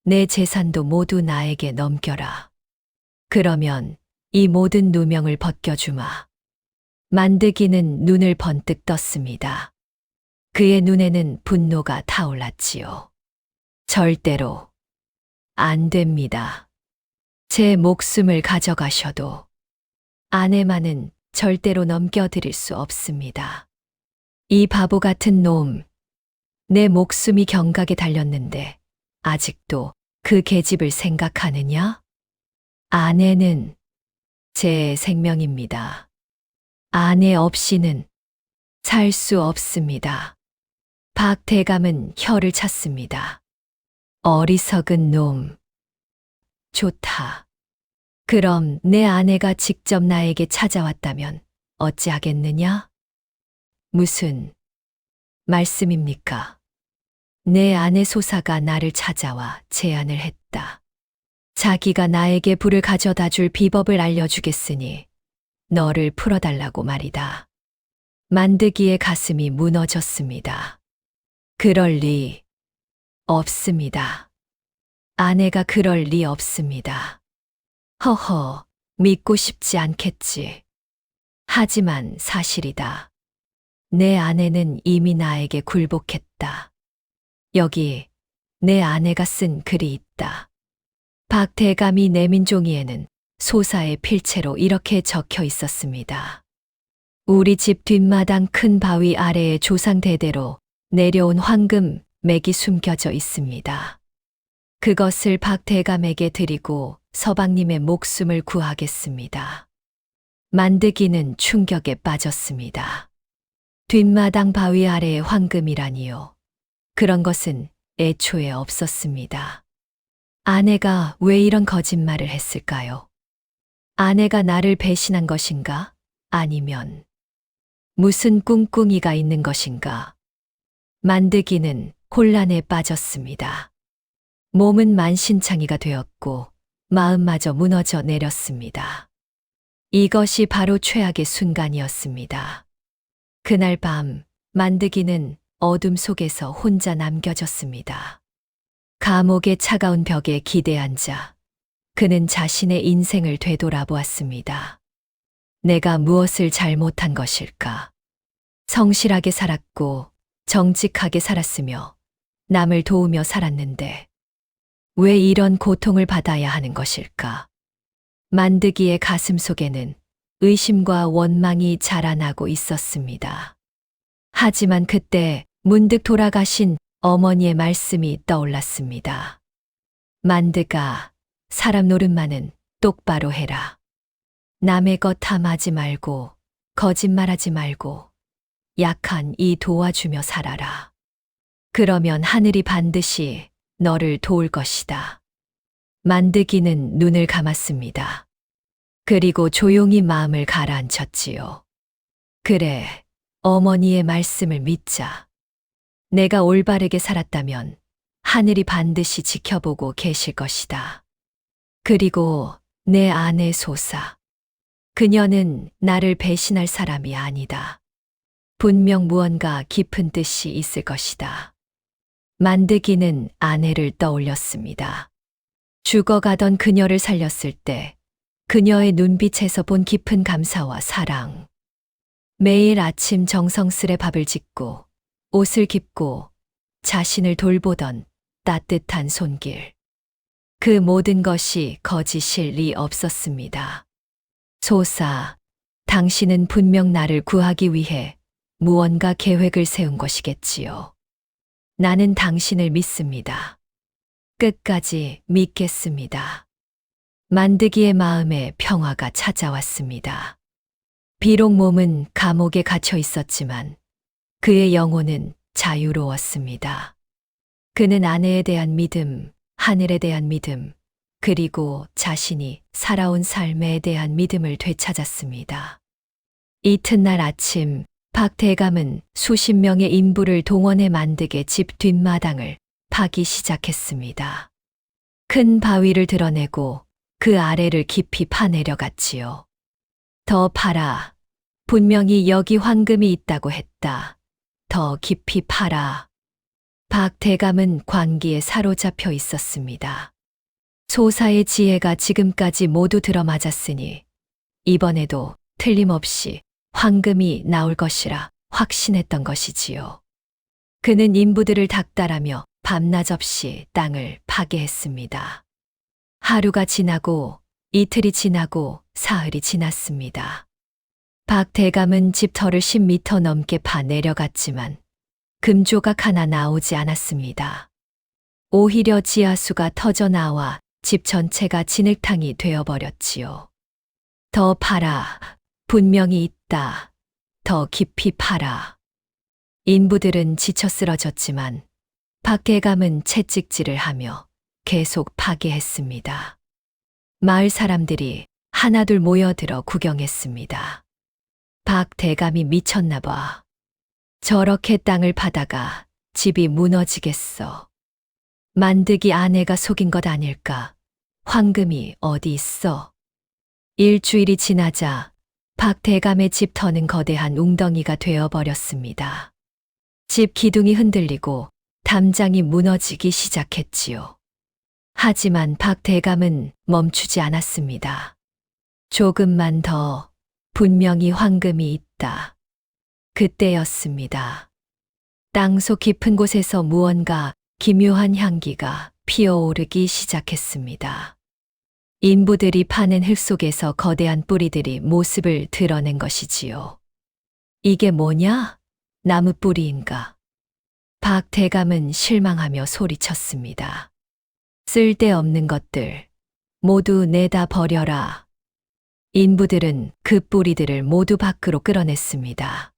내 재산도 모두 나에게 넘겨라. 그러면 이 모든 누명을 벗겨주마. 만드기는 눈을 번뜩 떴습니다. 그의 눈에는 분노가 타올랐지요. 절대로 안 됩니다. 제 목숨을 가져가셔도 아내만은 절대로 넘겨드릴 수 없습니다. 이 바보 같은 놈, 내 목숨이 경각에 달렸는데 아직도 그 계집을 생각하느냐? 아내는 제 생명입니다. 아내 없이는 살 수 없습니다. 박 대감은 혀를 찼습니다. 어리석은 놈. 좋다. 그럼 내 아내가 직접 나에게 찾아왔다면 어찌하겠느냐? 무슨 말씀입니까? 내 아내 소사가 나를 찾아와 제안을 했다. 자기가 나에게 불을 가져다 줄 비법을 알려주겠으니 너를 풀어달라고 말이다. 만드기의 가슴이 무너졌습니다. 그럴 리 없습니다. 아내가 그럴 리 없습니다. 허허, 믿고 싶지 않겠지. 하지만 사실이다. 내 아내는 이미 나에게 굴복했다. 여기 내 아내가 쓴 글이 있다. 박 대감이 내민 종이에는 소사의 필체로 이렇게 적혀 있었습니다. 우리 집 뒷마당 큰 바위 아래에 조상 대대로 내려온 황금 맥이 숨겨져 있습니다. 그것을 박 대감에게 드리고 서방님의 목숨을 구하겠습니다. 만드기는 충격에 빠졌습니다. 뒷마당 바위 아래의 황금이라니요. 그런 것은 애초에 없었습니다. 아내가 왜 이런 거짓말을 했을까요? 아내가 나를 배신한 것인가? 아니면 무슨 꿍꿍이가 있는 것인가? 만드기는 혼란에 빠졌습니다. 몸은 만신창이가 되었고 마음마저 무너져 내렸습니다. 이것이 바로 최악의 순간이었습니다. 그날 밤 만드기는 어둠 속에서 혼자 남겨졌습니다. 감옥의 차가운 벽에 기대앉아 그는 자신의 인생을 되돌아보았습니다. 내가 무엇을 잘못한 것일까? 성실하게 살았고 정직하게 살았으며 남을 도우며 살았는데 왜 이런 고통을 받아야 하는 것일까? 만드기의 가슴 속에는 의심과 원망이 자라나고 있었습니다. 하지만 그때 문득 돌아가신 어머니의 말씀이 떠올랐습니다. 만드가, 사람 노릇만은 똑바로 해라. 남의 것 탐하지 말고 거짓말하지 말고 약한 이 도와주며 살아라. 그러면 하늘이 반드시 너를 도울 것이다. 만드기는 눈을 감았습니다. 그리고 조용히 마음을 가라앉혔지요. 그래, 어머니의 말씀을 믿자. 내가 올바르게 살았다면 하늘이 반드시 지켜보고 계실 것이다. 그리고 내 아내 소사. 그녀는 나를 배신할 사람이 아니다. 분명 무언가 깊은 뜻이 있을 것이다. 만드기는 아내를 떠올렸습니다. 죽어가던 그녀를 살렸을 때 그녀의 눈빛에서 본 깊은 감사와 사랑. 매일 아침 정성스레 밥을 짓고 옷을 깁고 자신을 돌보던 따뜻한 손길. 그 모든 것이 거짓일 리 없었습니다. 소사, 당신은 분명 나를 구하기 위해 무언가 계획을 세운 것이겠지요. 나는 당신을 믿습니다. 끝까지 믿겠습니다. 만드기의 마음에 평화가 찾아왔습니다. 비록 몸은 감옥에 갇혀 있었지만 그의 영혼은 자유로웠습니다. 그는 아내에 대한 믿음, 하늘에 대한 믿음, 그리고 자신이 살아온 삶에 대한 믿음을 되찾았습니다. 이튿날 아침, 박 대감은 수십 명의 인부를 동원해 만드게 집 뒷마당을 파기 시작했습니다. 큰 바위를 드러내고 그 아래를 깊이 파내려갔지요. 더 파라. 분명히 여기 황금이 있다고 했다. 더 깊이 파라. 박 대감은 광기에 사로잡혀 있었습니다. 소사의 지혜가 지금까지 모두 들어맞았으니 이번에도 틀림없이 황금이 나올 것이라 확신했던 것이지요. 그는 인부들을 닥달하며 밤낮 없이 땅을 파괴했습니다. 하루가 지나고 이틀이 지나고 사흘이 지났습니다. 박 대감은 집터를 10m 넘게 파 내려갔지만 금조각 하나 나오지 않았습니다. 오히려 지하수가 터져 나와 집 전체가 진흙탕이 되어버렸지요. 더 파라. 분명히 있다. 더 깊이 파라. 인부들은 지쳐 쓰러졌지만 박 대감은 채찍질을 하며 계속 파괴했습니다. 마을 사람들이 하나둘 모여들어 구경했습니다. 박 대감이 미쳤나 봐. 저렇게 땅을 파다가 집이 무너지겠어. 만드기 아내가 속인 것 아닐까? 황금이 어디 있어? 일주일이 지나자 박 대감의 집터는 거대한 웅덩이가 되어버렸습니다. 집 기둥이 흔들리고 담장이 무너지기 시작했지요. 하지만 박 대감은 멈추지 않았습니다. 조금만 더, 분명히 황금이 있다. 그때였습니다. 땅속 깊은 곳에서 무언가 기묘한 향기가 피어오르기 시작했습니다. 인부들이 파낸 흙 속에서 거대한 뿌리들이 모습을 드러낸 것이지요. 이게 뭐냐? 나무 뿌리인가? 박 대감은 실망하며 소리쳤습니다. 쓸데없는 것들, 모두 내다 버려라. 인부들은 그 뿌리들을 모두 밖으로 끌어냈습니다.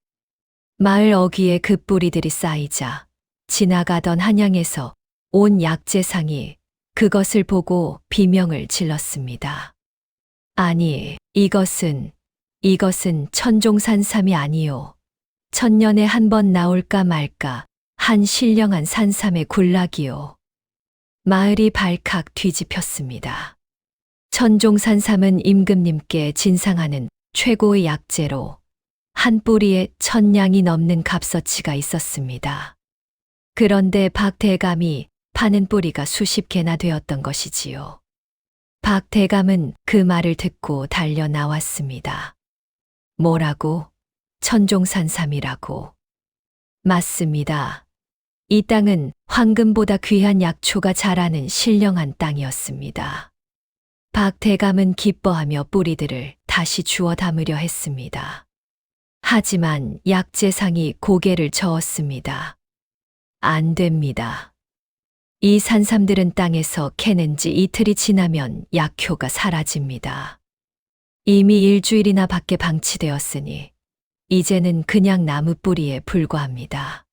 마을 어귀에 그 뿌리들이 쌓이자 지나가던 한양에서 온 약재상이 그것을 보고 비명을 질렀습니다. 아니, 이것은 천종산삼이 아니요. 천년에 한 번 나올까 말까 한 신령한 산삼의 굴락이요. 마을이 발칵 뒤집혔습니다. 천종산삼은 임금님께 진상하는 최고의 약재로 한 뿌리에 1000냥이 넘는 값어치가 있었습니다. 그런데 박 대감이 파는 뿌리가 수십 개나 되었던 것이지요. 박 대감은 그 말을 듣고 달려 나왔습니다. 뭐라고? 천종산삼이라고. 맞습니다. 이 땅은 황금보다 귀한 약초가 자라는 신령한 땅이었습니다. 박 대감은 기뻐하며 뿌리들을 다시 주워 담으려 했습니다. 하지만 약재상이 고개를 저었습니다. 안 됩니다. 이 산삼들은 땅에서 캐낸 지 이틀이 지나면 약효가 사라집니다. 이미 일주일이나 밖에 방치되었으니 이제는 그냥 나무 뿌리에 불과합니다.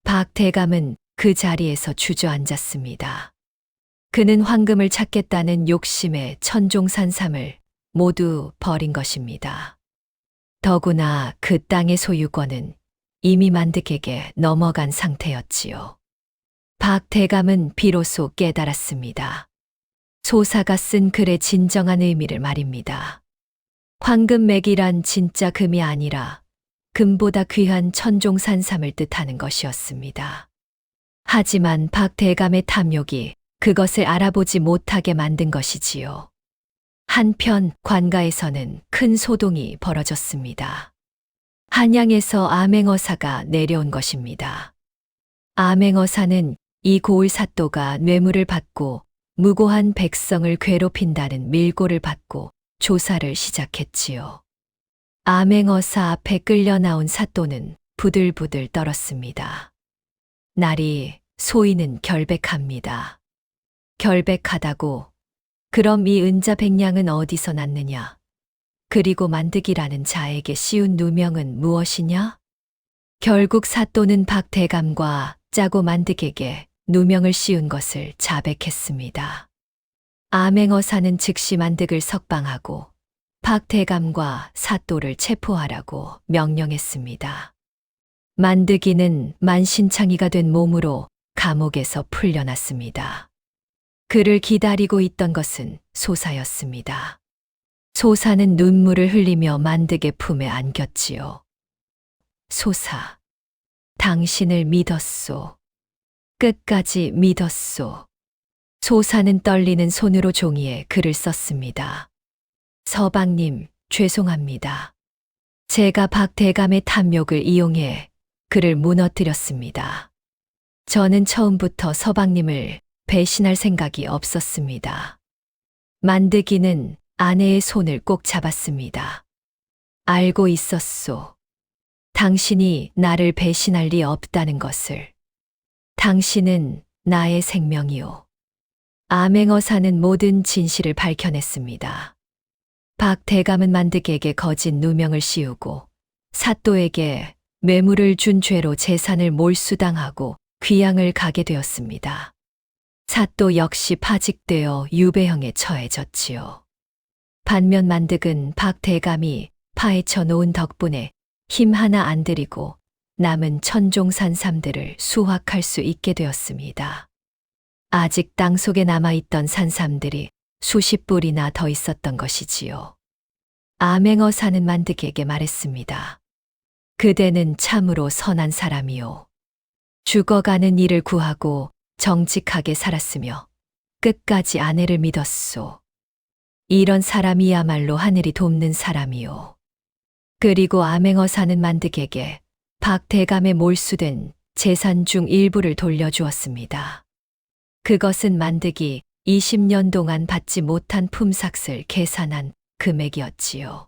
박 대감은 그 자리에서 주저앉았습니다. 그는 황금을 찾겠다는 욕심에 천종산삼을 모두 버린 것입니다. 더구나 그 땅의 소유권은 이미 만득에게 넘어간 상태였지요. 박 대감은 비로소 깨달았습니다. 소사가 쓴 글의 진정한 의미를 말입니다. 황금맥이란 진짜 금이 아니라 금보다 귀한 천종산삼을 뜻하는 것이었습니다. 하지만 박 대감의 탐욕이 그것을 알아보지 못하게 만든 것이지요. 한편 관가에서는 큰 소동이 벌어졌습니다. 한양에서 암행어사가 내려온 것입니다. 암행어사는 이 고을 사또가 뇌물을 받고 무고한 백성을 괴롭힌다는 밀고를 받고 조사를 시작했지요. 암행어사 앞에 끌려 나온 사또는 부들부들 떨었습니다. 날이 소인은 결백합니다. 결백하다고? 그럼 이 은자백냥은 어디서 났느냐? 그리고 만득이라는 자에게 씌운 누명은 무엇이냐? 결국 사또는 박 대감과 짜고 만득에게 누명을 씌운 것을 자백했습니다. 암행어사는 즉시 만득을 석방하고 박 대감과 사또를 체포하라고 명령했습니다. 만득이는 만신창이가 된 몸으로 감옥에서 풀려났습니다. 그를 기다리고 있던 것은 소사였습니다. 소사는 눈물을 흘리며 만득의 품에 안겼지요. 소사, 당신을 믿었소. 끝까지 믿었소. 소사는 떨리는 손으로 종이에 글을 썼습니다. 서방님, 죄송합니다. 제가 박 대감의 탐욕을 이용해 그를 무너뜨렸습니다. 저는 처음부터 서방님을 배신할 생각이 없었습니다. 만득이는 아내의 손을 꼭 잡았습니다. 알고 있었소. 당신이 나를 배신할 리 없다는 것을. 당신은 나의 생명이오. 암행어사는 모든 진실을 밝혀냈습니다. 박 대감은 만득에게 거짓 누명을 씌우고 사또에게 뇌물을 준 죄로 재산을 몰수당하고 귀양을 가게 되었습니다. 사또 역시 파직되어 유배형에 처해졌지요. 반면 만득은 박 대감이 파헤쳐 놓은 덕분에 힘 하나 안 들이고 남은 천종산삼들을 수확할 수 있게 되었습니다. 아직 땅속에 남아있던 산삼들이 수십 뿌리나 더 있었던 것이지요. 암행어사는 만득에게 말했습니다. 그대는 참으로 선한 사람이요. 죽어가는 이를 구하고 정직하게 살았으며 끝까지 아내를 믿었소. 이런 사람이야말로 하늘이 돕는 사람이요. 그리고 암행어사는 만득에게 박 대감에 몰수된 재산 중 일부를 돌려주었습니다. 그것은 만득이 20년 동안 받지 못한 품삯을 계산한 금액이었지요.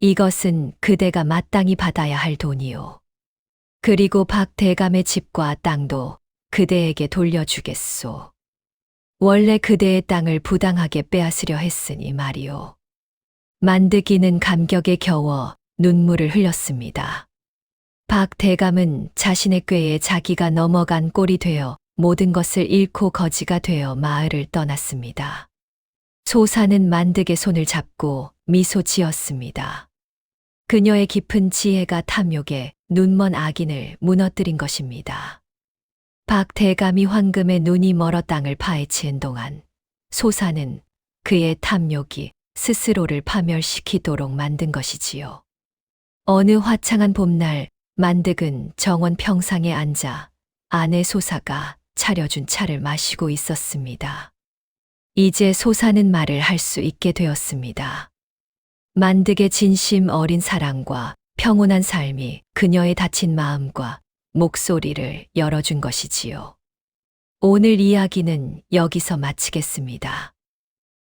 이것은 그대가 마땅히 받아야 할 돈이요. 그리고 박 대감의 집과 땅도 그대에게 돌려주겠소. 원래 그대의 땅을 부당하게 빼앗으려 했으니 말이요. 만득이는 감격에 겨워 눈물을 흘렸습니다. 박 대감은 자신의 꾀에 자기가 넘어간 꼴이 되어 모든 것을 잃고 거지가 되어 마을을 떠났습니다. 소사는 만득의 손을 잡고 미소 지었습니다. 그녀의 깊은 지혜가 탐욕에 눈먼 악인을 무너뜨린 것입니다. 박 대감이 황금의 눈이 멀어 땅을 파헤치는 동안 소사는 그의 탐욕이 스스로를 파멸시키도록 만든 것이지요. 어느 화창한 봄날 만득은 정원 평상에 앉아 아내 소사가 차려준 차를 마시고 있었습니다. 이제 소사는 말을 할 수 있게 되었습니다. 만득의 진심 어린 사랑과 평온한 삶이 그녀의 다친 마음과 목소리를 열어준 것이지요. 오늘 이야기는 여기서 마치겠습니다.